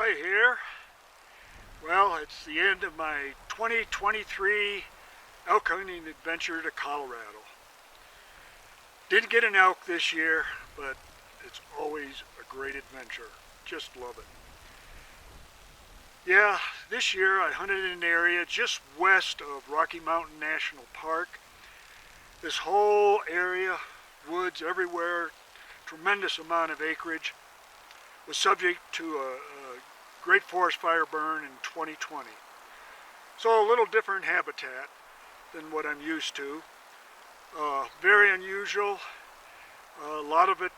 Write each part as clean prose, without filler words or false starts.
Roy here. Well, it's the end of my 2023 elk hunting adventure to Colorado. Didn't get an elk this year, but it's always a great adventure. Just love it. Yeah, this year I hunted in an area just west of Rocky Mountain National Park. This whole area, woods everywhere, tremendous amount of acreage, was subject to a great forest fire burn in 2020. So a little different habitat than what I'm used to. Very unusual. A lot of it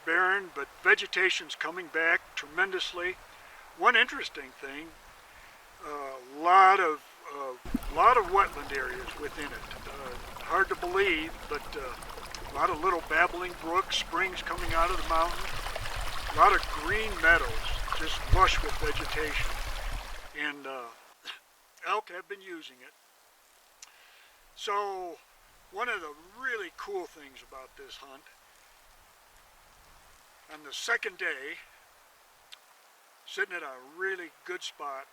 barren, but vegetation's coming back tremendously. One interesting thing, a lot of wetland areas within it. Hard to believe, but a lot of little babbling brooks, springs coming out of the mountain. A lot of green meadows, just lush with vegetation. And elk have been using it. So one of the really cool things about this hunt, on the second day, sitting at a really good spot,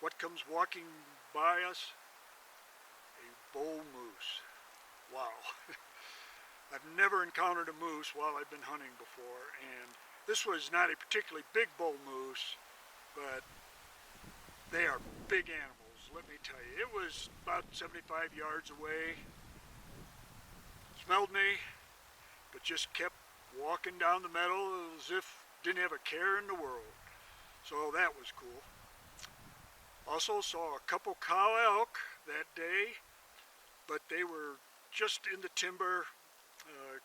what comes walking by us? A bull moose. Wow. I've never encountered a moose while I've been hunting before, and this was not a particularly big bull moose, but they are big animals, let me tell you. It was about 75 yards away, smelled me, but just kept walking down the meadow as if didn't have a care in the world. So that was cool. Also saw a couple cow elk that day, but they were just in the timber,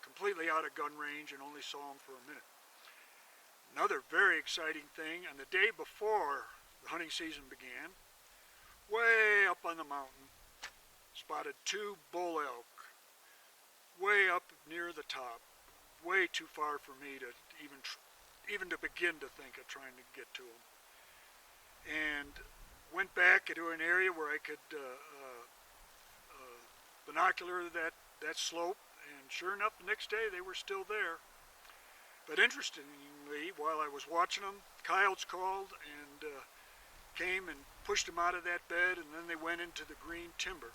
completely out of gun range, and only saw them for a minute. Another very exciting thing, on the day before the hunting season began, way up on the mountain, spotted two bull elk, way up near the top, way too far for me to even to begin to think of trying to get to them. And went back into an area where I could binocular that slope, and sure enough, the next day they were still there. But interestingly, while I was watching them, coyotes called and came and pushed them out of that bed, and then they went into the green timber.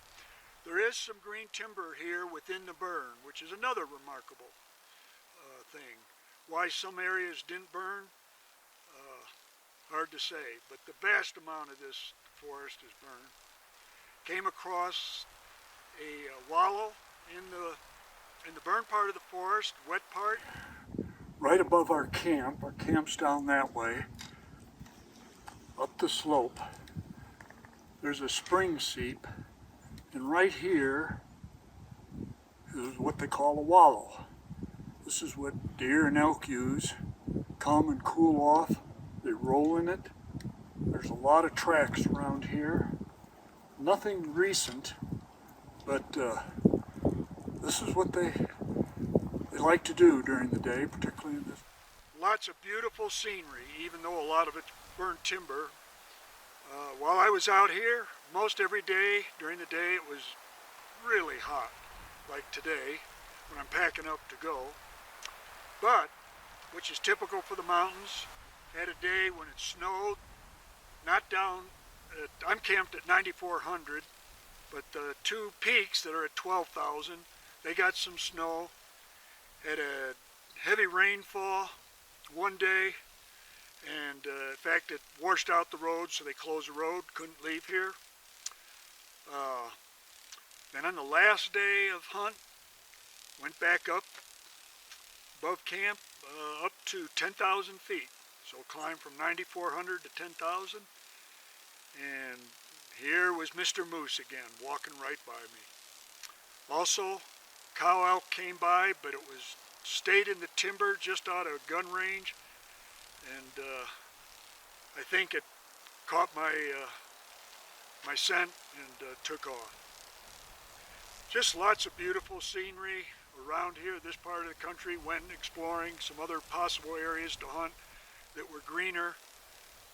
There is some green timber here within the burn, which is another remarkable thing. Why some areas didn't burn, hard to say, but the vast amount of this forest is burned. Came across a wallow in the burned part of the forest, wet part, right above our camp. Our camp's down that way, up the slope. There's a spring seep, and right here is what they call a wallow. This is what deer and elk use, come and cool off. They roll in it. There's a lot of tracks around here. Nothing recent, but this is what they like to do during the day, particularly in this. Lots of beautiful scenery, even though a lot of it's burnt timber. While I was out here, most every day during the day, it was really hot, like today when I'm packing up to go. But, which is typical for the mountains, had a day when it snowed, not down at, I'm camped at 9,400, but the two peaks that are at 12,000, they got some snow. Had a heavy rainfall one day, and in fact it washed out the road, so they closed the road, couldn't leave here. Then on the last day of hunt, went back up above camp, up to 10,000 feet. So climbed from 9,400 to 10,000, and here was Mr. Moose again, walking right by me. Also, cow elk came by, but it was stayed in the timber just out of gun range, and I think it caught my my scent and took off. Just lots of beautiful scenery around here, this part of the country. Went exploring some other possible areas to hunt that were greener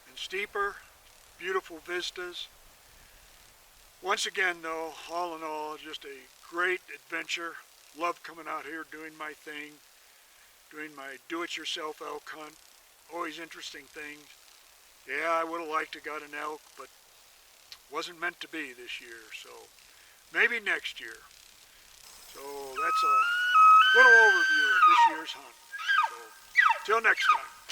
and steeper, beautiful vistas. Once again though, all in all, just a great adventure. Love coming out here, doing my thing, doing my do-it-yourself elk hunt. Always interesting things. Yeah, I would have liked to got an elk, but wasn't meant to be this year, so maybe next year. So that's a little overview of this year's hunt. So till next time.